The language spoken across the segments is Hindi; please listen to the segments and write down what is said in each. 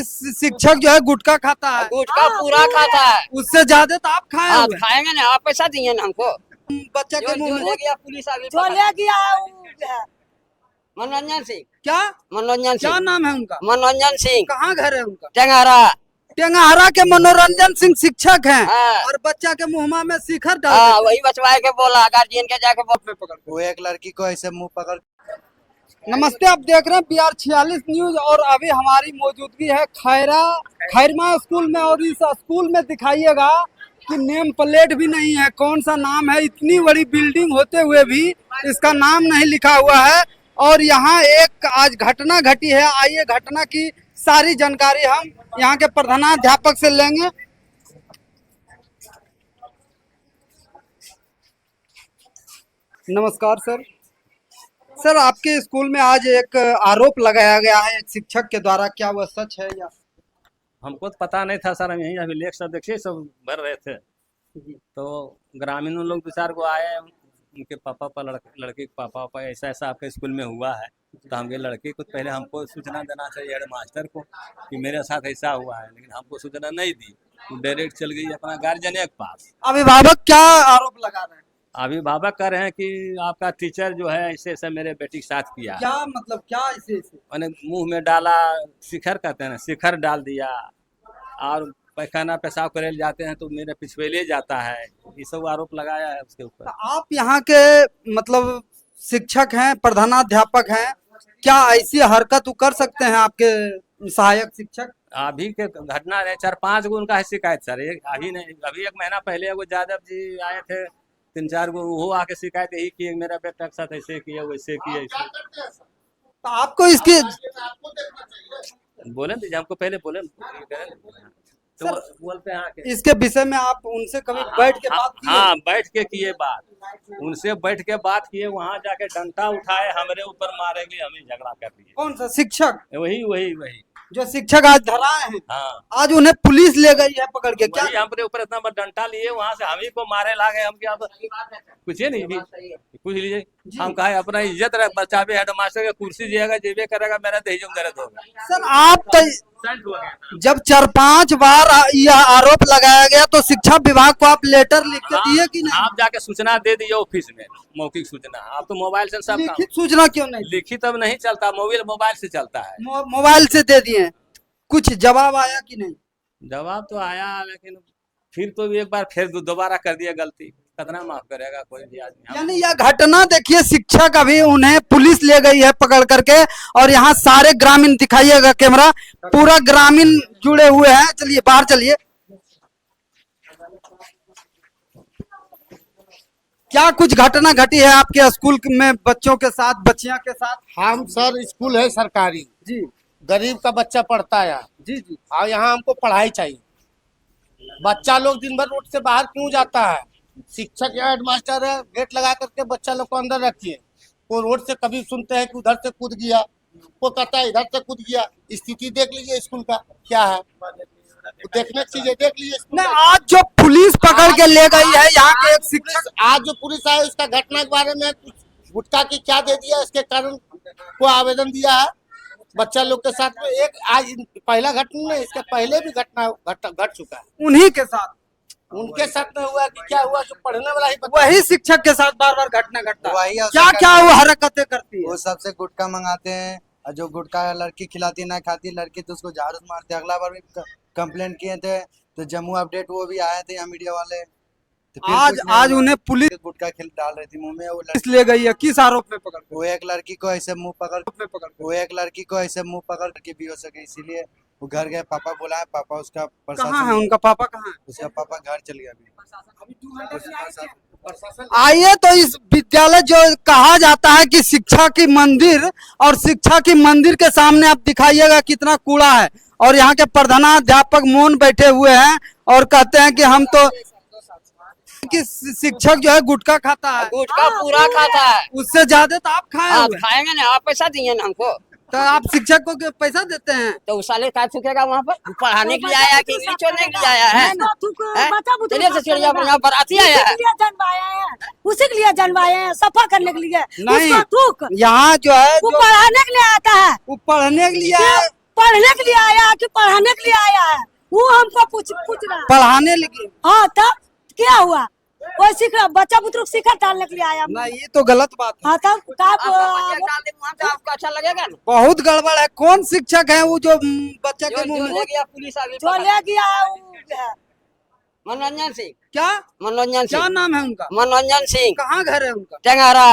शिक्षक जो है गुटखा खाता है, गुटखा पूरा खाता है। उससे ज्यादा तो आप खाए आप हुए। खाएंगे ना, आप पैसा दिए ना हमको। बच्चे के मुंह में ले गया पुलिस अभी जो ले गया मनोरंजन सिंह। क्या मनोरंजन क्या सिंह। नाम है उनका? मनोरंजन सिंह कहाँ घर है उनका? टेंगारा। टेंगारा के मनोरंजन सिंह शिक्षक हैं हाँ। और बच्चा के मुंह में शिखर डाल हाँ, देते हैं। वही बचवाए के बोला, गार्जियन के जाके बोल। वो एक लड़की को ऐसे मुंह पकड़। नमस्ते, आप देख रहे हैं BR46 न्यूज और अभी हमारी मौजूदगी है खैरमा स्कूल में और इस स्कूल में दिखाइएगा कि नेम प्लेट भी नहीं है, कौन सा नाम है। इतनी बड़ी बिल्डिंग होते हुए भी इसका नाम नहीं लिखा हुआ है और यहाँ एक आज घटना घटी है। आइए घटना की सारी जानकारी हम यहाँ के प्रधानाध्यापक से लेंगे। नमस्कार सर। सर, आपके स्कूल में आज एक आरोप लगाया गया है एक शिक्षक के द्वारा, क्या वह सच है या? हमको तो पता नहीं था सर, हम यहीं अभी लेख सब देखिए सब भर रहे थे तो ग्रामीण लोग दो चार को आए, उनके पापा पर लड़के के पापा पर ऐसा ऐसा आपके स्कूल में हुआ है। तो हमके लड़के को पहले हमको सूचना देना चाहिए हेड मास्टर को कि मेरे साथ ऐसा हुआ है, लेकिन हमको सूचना नहीं दी। वो डायरेक्ट चल गई अपना गार्जियन के पास। अभिभावक क्या आरोप लगा रहे हैं? अभिभावक कह रहे हैं कि आपका टीचर जो है ऐसे ऐसे मेरे बेटी के साथ किया। क्या मतलब क्या ऐसे मैंने मुंह में डाला, शिखर कहते हैं ना, शिखर डाल दिया और पैखाना पेशाब करे जाते हैं तो मेरे पिछवेले जाता है, ये सब आरोप लगाया है उसके ऊपर। आप यहाँ के मतलब शिक्षक हैं, प्रधानाध्यापक हैं, क्या ऐसी हरकत कर सकते हैं आपके सहायक शिक्षक? अभी के घटना है 4-5 गो उनका है शिकायत सर। अभी नहीं, अभी 1 महीना पहले वो यादव जी आए थे, 3-4 गो वो आके शिकायत यही की मेरा बेटा के साथ ऐसे किया वैसे किया ऐसे। तो आपको इसकी बोले दीजिए हमको, पहले बोले तो बोलते हैं इसके विषय में आप उनसे कभी बैठ के बात किए? हाँ, बैठ के किए बात, उनसे बैठ के बात किए, वहाँ जाके डंडा उठाए, हमारे ऊपर मारेंगे, हमें झगड़ा कर दिए। कौन सा शिक्षक? वही जो शिक्षक आज धराए हैं। हाँ, आज उन्हें पुलिस ले गई है पकड़ के। क्या हमारे ऊपर इतना बड़ा डंडा लिए, वहाँ से हम ही को मारे लागे। हम क्या कुछ नहीं भी पूछ लीजिए, हम कहा अपना इज्जत रख बच्चा भी हेड मास्टर का कुर्सी जिएगा जेबे करेगा, मेरा दहेज दर्द होगा। सर, आप जब 4-5 बार यह आरोप लगाया गया तो शिक्षा विभाग को आप लेटर लिख के दिए कि नहीं? आप जाके सूचना दे दिए ऑफिस में, मौखिक सूचना। आप तो मोबाइल से सब लिखित सूचना क्यों नहीं? लिखित अब नहीं चलता, मोबाइल से चलता है। मोबाइल से दे दिए, कुछ जवाब आया कि नहीं? जवाब तो आया, लेकिन फिर तो एक बार फिर दोबारा कर दिया गलती, कितना माफ करेगा कोई भी आदमी। यानी यह घटना देखिए, शिक्षक अभी उन्हें पुलिस ले गई है पकड़ करके और यहाँ सारे ग्रामीण दिखाइएगा, कैमरा पूरा ग्रामीण जुड़े हुए हैं। चलिए बाहर चलिए। क्या कुछ घटना घटी है आपके स्कूल में बच्चों के साथ, बच्चियों के साथ? हम सर स्कूल है सरकारी जी, गरीब का बच्चा पढ़ता है यहाँ। जी और यहाँ हमको पढ़ाई चाहिए। बच्चा लोग दिन भर रोड से बाहर क्यों जाता है? शिक्षक या हेडमास्टर है, गेट लगा करके बच्चा लोग को अंदर रखिए। वो रोड से कभी सुनते हैं कि उधर से कूद गया, वो कहता है इधर से कूद गया। स्थिति देख लीजिए स्कूल का क्या है, देखने की चीजें देख लीजिए। आज जो पुलिस पकड़ के ले गई है यहाँ के एक शिक्षक, आज जो पुलिस आए उसका घटना के बारे में गुटखा की क्या दे दिया, इसके कारण को आवेदन दिया है बच्चा लोग के साथ में। एक आज पहला घटना नहीं, इसके पहले भी घटना घट चुका है। उन्हीं के साथ, उनके साथ में हुआ कि क्या हुआ, जो पढ़ने वाला ही वही शिक्षक के साथ बार बार घटना घटता वही है। क्या क्या वो हरकतें करती है? वो सबसे गुटखा मंगाते हैं और जो गुटखा लड़की खिलाती ना खाती, लड़की तो उसको झाड़ू मारते। अगला बार भी कंप्लेंट किए थे तो जम्मू अपडेट वो भी आए थे यहाँ मीडिया वाले। तो आज उन्हें पुलिस गुटखा खिल डाल रही थी मुंह में, वो ले गई है। किस आरोप में पकड़? वो एक लड़की को ऐसे मुंह पकड़ के भी हो सके, इसीलिए वो घर गए। पापा बुलाए, पापा उसका कहाँ है? उनका पापा कहाँ है? उसका पापा घर चल गया अभी। आइए तो इस विद्यालय जो कहा जाता है कि शिक्षा की मंदिर, और शिक्षा की मंदिर के सामने आप दिखाइएगा कितना कूड़ा है। और यहाँ के प्रधानाध्यापक मौन बैठे हुए हैं और कहते हैं कि हम तो कि शिक्षक जो है गुटखा खाता है। गुटखा पूरा खाता है, उससे ज्यादा तो आप खाए आप हुए। खाएंगे ना, आप पैसा दिए ना हमको। तो आप शिक्षक को पैसा देते हैं? तो उस साले का चुकेगा वहाँ पर? पढ़ाने के लिए आया है कि इंग्लिश छोड़ने के लिए आया है? चलिए तो चिड़िया यहाँ बराती आया है, उसी के लिए जनवाए हैं, सफा करने के लिए। नहीं, उसको थूक। यहाँ जो है वो पढ़ाने के लिए आता है, वो पढ़ने के लिए पढ़ने के लिए आया है कि पढ़ाने के लिए आया है, वो हमको पूछ रहा है। पढ़ाने लगे? हाँ, तब क्या हुआ? कोई सीख रहा, बच्चा बुतरुक शिखर डालने के लिए आया। नहीं, ये तो गलत बात है। हाँ, तब आपको अच्छा लगेगा ना? बहुत गड़बड़ है। कौन शिक्षक है वो जो बच्चा के जो मुंह ले में? गया पुलिस अभी जो ले गया है, मनोरंजन सिंह। क्या मनोरंजन क्या सिंह। नाम है उनका? मनोरंजन सिंह कहाँ घर है उनका? टेंगारा।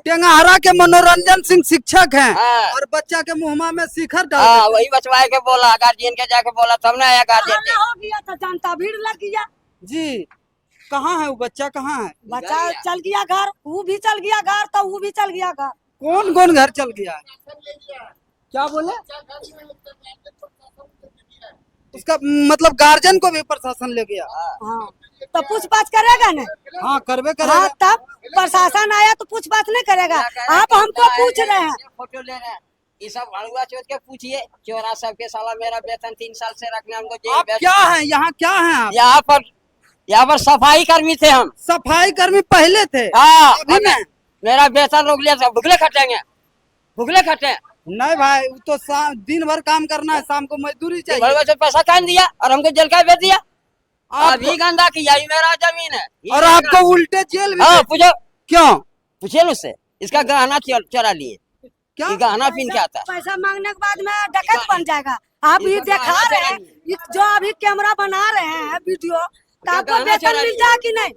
टेंगारा के मनोरंजन सिंह शिक्षक हैं हाँ। और बच्चा के मुंह में शिखर डाल हाँ, देते हैं। वही बचवाए के बोला, गार्जियन के जाके बोला, तब ना आया गार्जियन बहाना के। हो गया तो जनता भीड़ लग गया। जी, कहाँ है वो बच्चा? कहाँ है? बच्चा चल गया घर, वो भी चल गया घर, तो वो भी चल गया घर। कौन कौन घर चल गया है? क्या बोले? उसका मतलब गार्जियन को भी प्रशासन ले गया? हाँ, तो पूछताछ करेगा ना? हाँ, करबे हाँ, करेगा। तब प्रशासन आया तो पूछताछ नहीं करेगा। आप हमको पूछ रहे हैं। फोटो ले रहे हैं, ये सब हड़ुआ चोर के पूछिए, चोरा सबके साला मेरा वेतन 3 साल से रखने हमको जेल आप भेज। क्या है यहाँ? क्या है आप? यहाँ पर सफाई कर्मी थे हम। सफाई कर्मी पहले थे? हाँ, अभी नहीं? मेरा वेतन रोक लिया था। भुगले खटेंगे, भुगले खटे। नहीं भाई, वो तो दिन भर काम करना है, शाम को मजदूरी चाहिए। भड़ुआ चोर पैसा कान दिया और हमको जेल का भेज दिया। आप अभी गंदा किया, ये मेरा जमीन है। ये और मेरा- आपको उल्टे जेल भी? हाँ, पूछो, क्यों? पूछिए ना उससे। इसका गहना चोरा लिए, क्या? ये गहना पीन के आता है। पैसा मांगने के बाद में डकैत बन जाएगा। आप ये दिखा रहे हैं, जो अभी कैमरा बना रहे हैं वीडियो, तो आपको गहना वेतन चोरा मिलता है कि नहीं?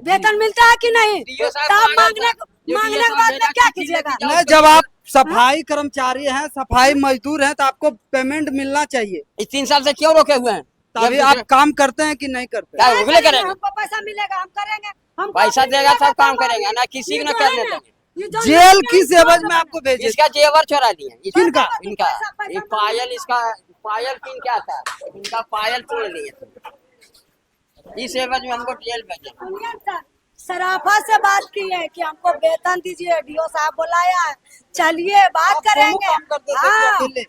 वेतन मिलता है कि नहीं? DO साहब तो आप मांगा मांगने था। मांगने DO के बाद में साहब क्या मेरा कीजिएगा? किसी ने नहीं, जब आप सफाई कर्मचारी हैं, सफाई मजदूर हैं, तो आपको पेमेंट मिलना चाहिए। इस 3 साल से क्यों रोके हुए हैं? तभी आप काम करते हैं कि नहीं करते? क्या भुगले करेंगे? हमको पैसा मिलेगा, हम करेंगे। हमको पैसा अभी देगा मिलेगा तब काम तो हम करेंगे, ना किसी ये को ना जो है करने ना, देंगे। ये जो जेल है, किस एवज में आपको भेजे? इसका जेवर चोरा लिए। किनका? इनका ये पायल, इसका पायल पिन क्या था, इनका पायल तोड़ लिए थे। इस एवज में हमको जेल भेजे। सुनिए सर, सराफा से बात की है कि हमको वेतन दीजिए, डीओ साहब बुलाया है, चलिए बात आप करेंगे। दोनों काम करते थे हाँ, अकेले?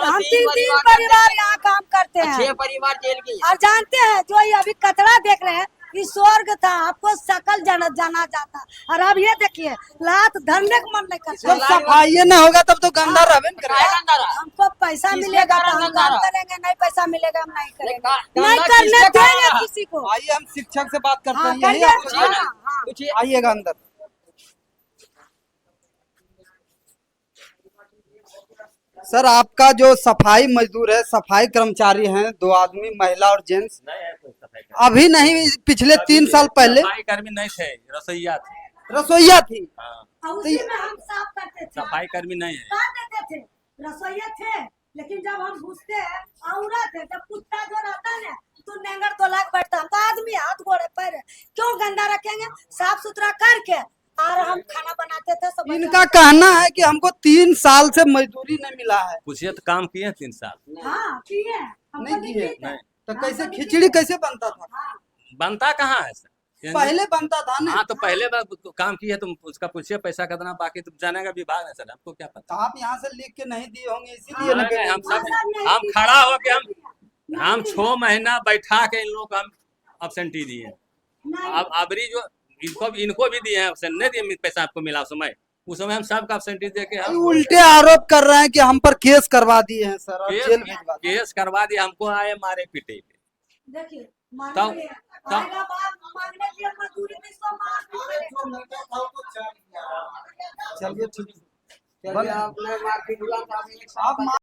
हम तीन परिवार यहाँ काम करते हैं। 6 परिवार जेल की। और जानते हैं, जो ये अभी कचरा देख रहे हैं, ये स्वर्ग था, आपको सकल जाना जाता। और अब ये देखिए, लात धरने का मन नहीं जब करता। सफाई न होगा तब तो गंदा रहबे न करेगा। क्या गंदा रहा? हमको पैसा किसके मिलेगा तो कारण हम गंदा काम रहा? करेंगे, नहीं पैसा मिलेगा हम नहीं करेंगे, गंदा नहीं करने किसके कारण देंगे रहा? किसी को। आइए हम शिक्षक से बात करते हाँ, हैं। यही करिए। आपको पूछिए ना, हाँ। पूछिए। आइएगा अंदर। सर, आपका जो सफाई मजदूर है, सफाई कर्मचारी हैं, 2 आदमी, महिला और जेंट्स, अभी नहीं, पिछले 3 साल पहले सफाई कर्मी नहीं थे, रसोईया थे। रसोईया थी। हाँ, और उसी में हम साफ करते थे, सफाई कर्मी नहीं है। कर देते थे, रसोइया थे। लेकिन जब हम घुसते हैं, औरत है, जब कुत्ता जो रहता है ना, तो नेंगर तो लाग बैठता, हम तो आदमी हाथ गोड़े पैर क्यों गंदा रखेंगे? साफ सुथरा करके और हम खाना बनाते थे सब। इनका कहना है कि हमको 3 साल से मजदूरी नहीं मिला है। पूछिए तो काम किए 3 साल। हाँ, किए हमको नहीं किए? लिखिए थे। नहीं। तो कैसे खिचड़ी कैसे बनता था? हाँ, बनता कहाँ है सर? पहले बनता था ना। हाँ, तो पहले बार तो काम किया, तुम उसका पूछिए पैसा कितना, बाकी तुम जानेगा विभाग है सर, हमको क्या तो पता। आप यहाँ से लिख के नहीं दिए होंगे, इसीलिए नहीं, नहीं हम भेजे। सब हम खड़ा हो के हम 6 महीना बैठा के इन लोग को हम अब्सेंटी दिए। अब अबरी जो इनको भी दिए हैं अब्सेंट, नहीं दिए पैसा आपको मिला उस समय। उस समय हम सबका अब्सेंटी दे के हम उल्टे आरोप कर रहे हैं कि हम पर केस करवा दिए हैं सर, और जेल भिजवा दिए। केस करवा दिया, हमको आए मारे पीटे। देखिए, तब आएगा बात मांगने के लिए, मजदूरी में इसको मार चलिए ठीक है। चलिए, आपने मार्केट हुआ तो अभी एक साल आप